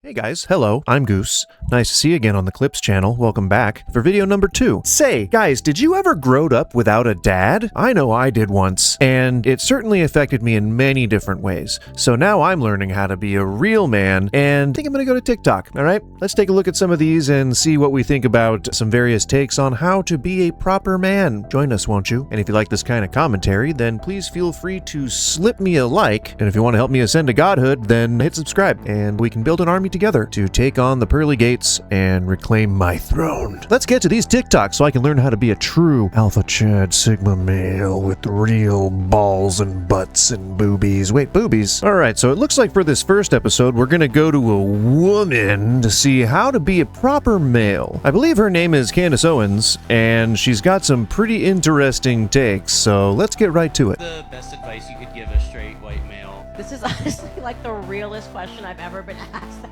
Hey guys, hello, I'm Goose. Nice to see you again on the Clips channel. Welcome back for video number 2. Say, guys, did you ever grow up without a dad? I know I did once, and it certainly affected me in many different ways. So now I'm learning how to be a real man, and I think I'm gonna go to TikTok, alright? Let's take a look at some of these and see what we think about some various takes on how to be a proper man. Join us, won't you? And if you like this kind of commentary, then please feel free to slip me a like, and if you want to help me ascend to godhood, then hit subscribe, and we can build an army together to take on the pearly gates and reclaim my throne. Let's get to these TikToks so I can learn how to be a true Alpha Chad Sigma male with real balls and butts and boobies. Wait, boobies? Alright, so it looks like for this first episode, we're gonna go to a woman to see how to be a proper male. I believe her name is Candace Owens, and she's got some pretty interesting takes, so let's get right to it. The best advice you could give a straight white male? This is honestly like the realest question I've ever been asked.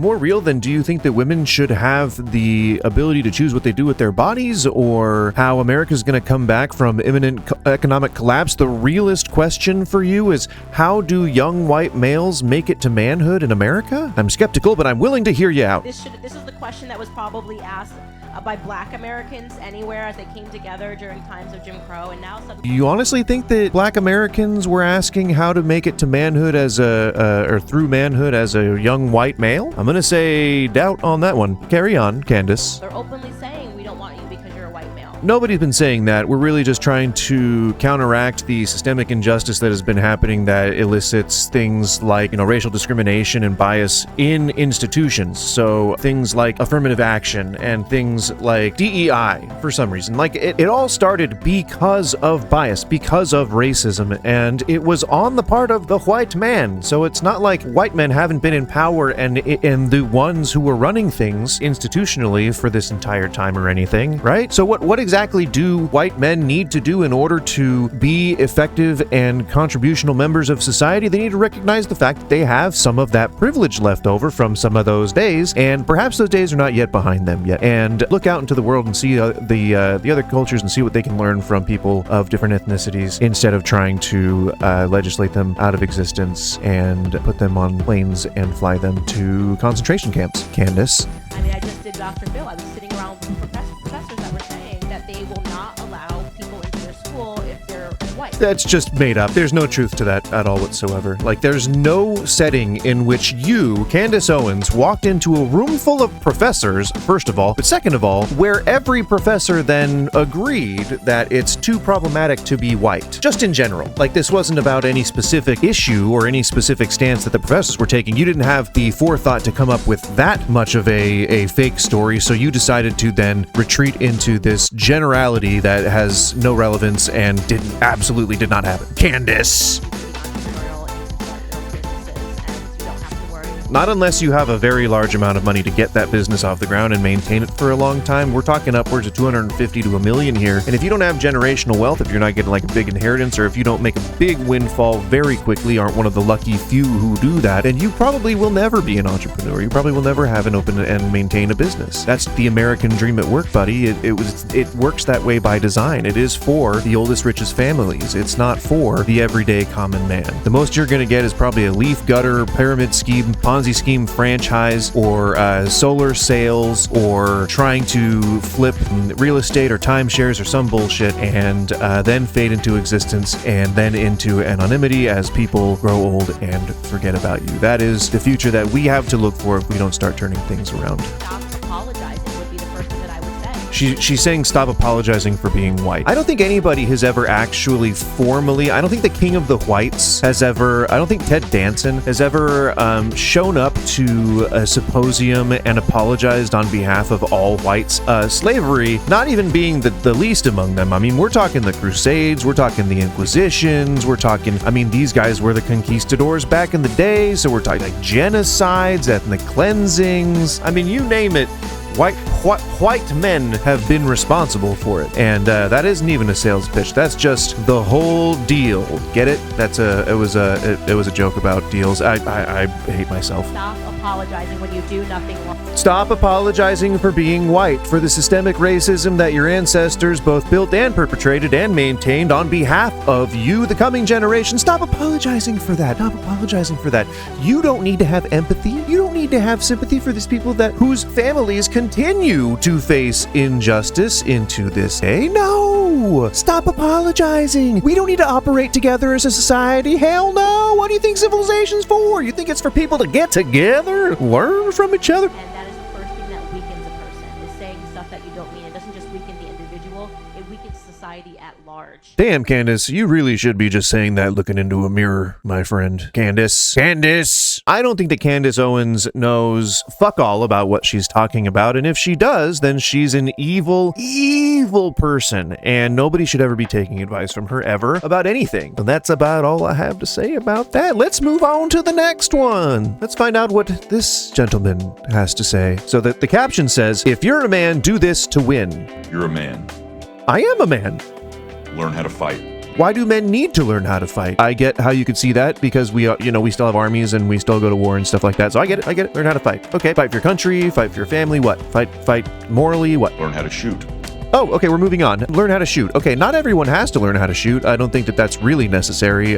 More real than, do you think that women should have the ability to choose what they do with their bodies, or how America's going to come back from imminent economic collapse? The realest question for you is, how do young white males make it to manhood in America? I'm skeptical, but I'm willing to hear you out. This is the question that was probably asked by Black Americans anywhere as they came together during times of Jim Crow, and now suddenly... You honestly think that Black Americans were asking how to make it to manhood as or through manhood as a young white male? I'm gonna say doubt on that one. Carry on, Candace. They're openly saying we don't want you because you're a white male. Nobody's been saying that. We're really just trying to counteract the systemic injustice that has been happening that elicits things like, racial discrimination and bias in institutions. So things like affirmative action and things like DEI for some reason. Like it all started because of bias, because of racism, and it was on the part of the white man. So it's not like white men haven't been in power and the ones who were running things institutionally for this entire time or anything, right? So what exactly do white men need to do in order to be effective and contributional members of society? They need to recognize the fact that they have some of that privilege left over from some of those days, and perhaps those days are not yet behind them yet. And look out into the world and see the other cultures and see what they can learn from people of different ethnicities instead of trying to legislate them out of existence and put them on planes and fly them to concentration camps. Candace? I mean, I just did Dr. Phil. I was sitting around with professors that were saying that they will not allow people into their school if they're white. That's just made up. There's no truth to that at all whatsoever. Like, there's no setting in which you, Candace Owens, walked into a room full of professors, first of all, but second of all, where every professor then agreed that it's too problematic to be white. Just in general. Like, this wasn't about any specific issue or any specific stance that the professors were taking. You didn't have the forethought to come up with that much of a fake story, so you decided to then retreat into this generality that has no relevance and absolutely did not happen. Candace! Not unless you have a very large amount of money to get that business off the ground and maintain it for a long time. We're talking upwards of 250 to $1 million here. And if you don't have generational wealth, if you're not getting like a big inheritance, or if you don't make a big windfall very quickly, aren't one of the lucky few who do that, then you probably will never be an entrepreneur. You probably will never have an open and maintain a business. That's the American dream at work, buddy. It works that way by design. It is for the oldest, richest families. It's not for the everyday common man. The most you're going to get is probably a leaf gutter, pyramid scheme, Ponzi scheme franchise, or solar sales, or trying to flip real estate or timeshares or some bullshit, and then fade into existence and then into anonymity as people grow old and forget about you. That is the future that we have to look for if we don't start turning things around. Stop apologizing would be the first thing that I would say. She's saying stop apologizing for being white. I don't think anybody has ever actually formally, I don't think the King of the Whites has ever, I don't think Ted Danson has ever shown up to a symposium and apologized on behalf of all whites. Slavery, not even being the least among them. I mean, we're talking the Crusades, we're talking the Inquisitions, we're talking, I mean, these guys were the conquistadors back in the day, so we're talking like genocides, ethnic cleansings. I mean, you name it. White men have been responsible for it, and that isn't even a sales pitch. That's just the whole deal. Get it? It was a joke about deals. I hate myself. Stop apologizing when you do nothing wrong. Stop apologizing for being white, for the systemic racism that your ancestors both built and perpetrated and maintained on behalf of you, the coming generation. Stop apologizing for that. Stop apologizing for that. You don't need to have empathy. You don't need to have sympathy for these people whose families continue to face injustice into this day. No! Stop apologizing. We don't need to operate together as a society. Hell no! What do you think civilization's for? You think it's for people to get together, learn from each other? And that is the first thing that weakens a person, is saying stuff that you don't mean. It doesn't just weaken the individual, it weakens society at large. Damn, Candace, you really should be just saying that looking into a mirror, my friend. Candace. I don't think that Candace Owens knows fuck all about what she's talking about, and if she does, then she's an evil person, and nobody should ever be taking advice from her ever about anything. And that's about all I have to say about that. Let's move on to the next one. Let's find out what this gentleman has to say. So that the caption says, "If you're a man, do this to win." You're a man. I am a man. Learn how to fight. Why do men need to learn how to fight? I get how you could see that because we still have armies and we still go to war and stuff like that. So I get it. Learn how to fight. Okay, fight for your country, fight for your family, what? Fight morally, what? Learn how to shoot. Oh, okay, we're moving on. Learn how to shoot. Okay, not everyone has to learn how to shoot. I don't think that that's really necessary.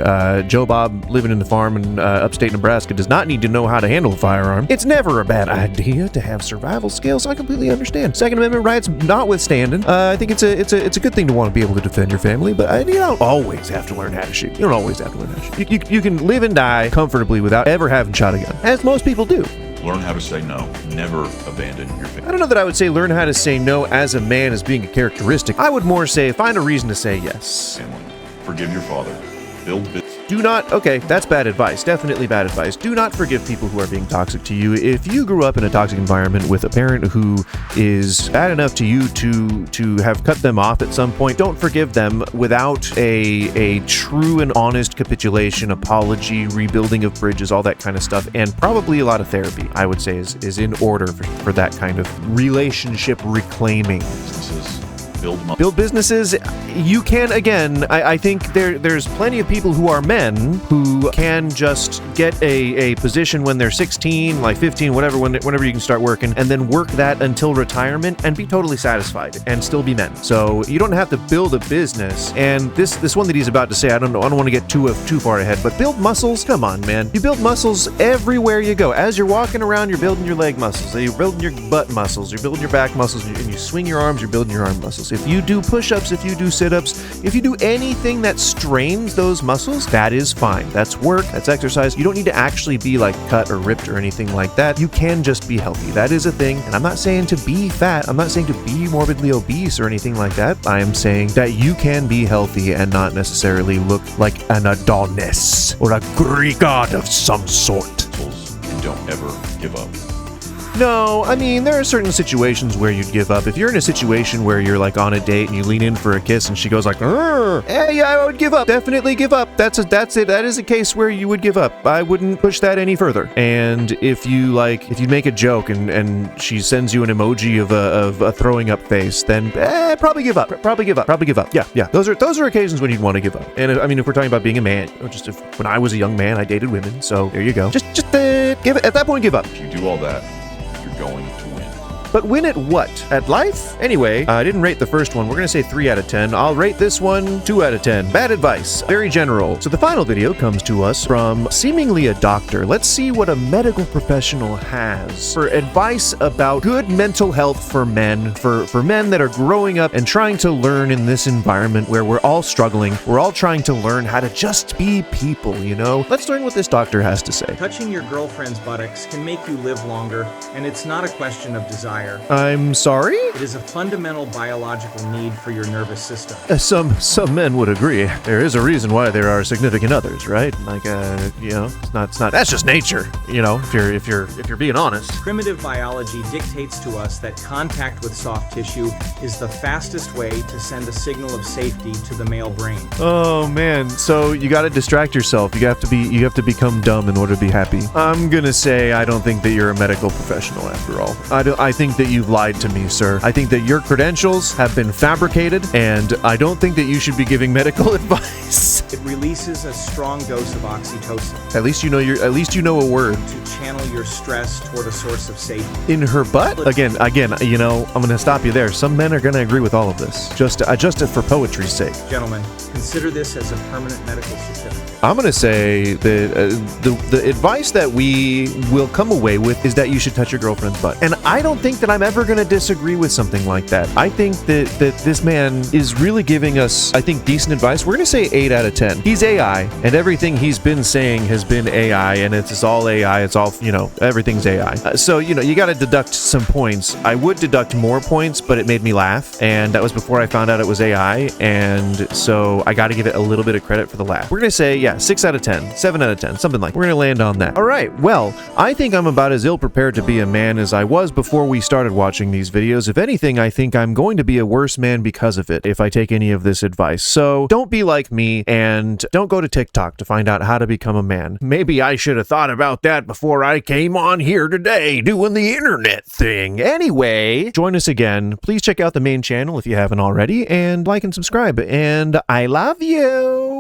Joe Bob, living in the farm in upstate Nebraska, does not need to know how to handle a firearm. It's never a bad idea to have survival skills. I completely understand. Second Amendment rights notwithstanding, I think it's a good thing to want to be able to defend your family, but you don't always have to learn how to shoot. You don't always have to learn how to shoot. You can live and die comfortably without ever having shot a gun, as most people do. Learn how to say no. Never abandon your family. I don't know that I would say learn how to say no as a man as being a characteristic. I would more say find a reason to say yes. Family. Forgive your father. Build business. Do not, okay, that's bad advice. Definitely bad advice. Do not forgive people who are being toxic to you. If you grew up in a toxic environment with a parent who is bad enough to you to have cut them off at some point, don't forgive them without a true and honest capitulation, apology, rebuilding of bridges, all that kind of stuff, and probably a lot of therapy, I would say, is in order for that kind of relationship reclaiming. Businesses. Build businesses. You can, again, I think there's plenty of people who are men who can just get a position when they're 16, like 15, whenever you can start working, and then work that until retirement and be totally satisfied and still be men. So you don't have to build a business. And this one that he's about to say, I don't want to get too far ahead, but build muscles. Come on, man. You build muscles everywhere you go. As you're walking around, you're building your leg muscles. You're building your butt muscles. You're building your back muscles. And you swing your arms, you're building your arm muscles. If you do push-ups, if you do sit-ups, if you do anything that strains those muscles, that is fine. That's work, that's exercise. You don't need to actually be like cut or ripped or anything like that. You can just be healthy. That is a thing. And I'm not saying to be fat. I'm not saying to be morbidly obese or anything like that. I am saying that you can be healthy and not necessarily look like an Adonis or a Greek god of some sort. And don't ever give up. No, I mean, there are certain situations where you'd give up. If you're in a situation where you're like on a date and you lean in for a kiss and she goes like, yeah, I would give up. Definitely give up. That's it. That is a case where you would give up. I wouldn't push that any further. And if you make a joke and she sends you an emoji of a throwing up face, then probably give up. Probably give up. Yeah. Those are occasions when you'd want to give up. And if we're talking about being a man, when I was a young man, I dated women. So there you go. Just give it at that point. Give up. If you do all that, you're going to win. But win at what? At life? Anyway, I didn't rate the first one. We're going to say 3 out of 10. I'll rate this one 2 out of 10. Bad advice. Very general. So the final video comes to us from seemingly a doctor. Let's see what a medical professional has for advice about good mental health for men, for men that are growing up and trying to learn in this environment where we're all struggling. We're all trying to learn how to just be people, you know? Let's learn what this doctor has to say. Touching your girlfriend's buttocks can make you live longer, and it's not a question of desire. I'm sorry? It is a fundamental biological need for your nervous system. Some men would agree. There is a reason why there are significant others, right? Like, it's not. That's just nature. You know, if you're being honest. Primitive biology dictates to us that contact with soft tissue is the fastest way to send a signal of safety to the male brain. Oh man, so you got to distract yourself. You have to become dumb in order to be happy. I'm gonna say I don't think that you're a medical professional after all. I think think that you've lied to me, sir. I think that your credentials have been fabricated, and I don't think that you should be giving medical advice. It releases a strong dose of oxytocin At least you know a word. to channel your stress toward a source of safety. In her butt? Again, you know, I'm gonna stop you there. Some men are gonna agree with all of this. Just adjust it for poetry's sake. Gentlemen, consider this as a permanent medical certificate. I'm gonna say that the advice that we will come away with is that you should touch your girlfriend's butt. And I don't think that I'm ever gonna disagree with something like that. I think that this man is really giving us, I think, decent advice. We're gonna say 8 out of 10. He's AI, and everything he's been saying has been AI, and it's all AI. It's all, you know, everything's AI. So, you know, you gotta deduct some points. I would deduct more points, but it made me laugh, and that was before I found out it was AI, and so I gotta give it a little bit of credit for the laugh. We're gonna say, yeah, 6 out of 10, 7 out of 10, something like that. We're gonna land on that. All right, well, I think I'm about as ill-prepared to be a man as I was before we started watching these videos. If anything, I think I'm going to be a worse man because of it, if I take any of this advice. So don't be like me, and don't go to TikTok to find out how to become a man. Maybe I should have thought about that before I came on here today doing the internet thing. Anyway, join us again. Please check out the main channel if you haven't already, and like and subscribe. And I love you.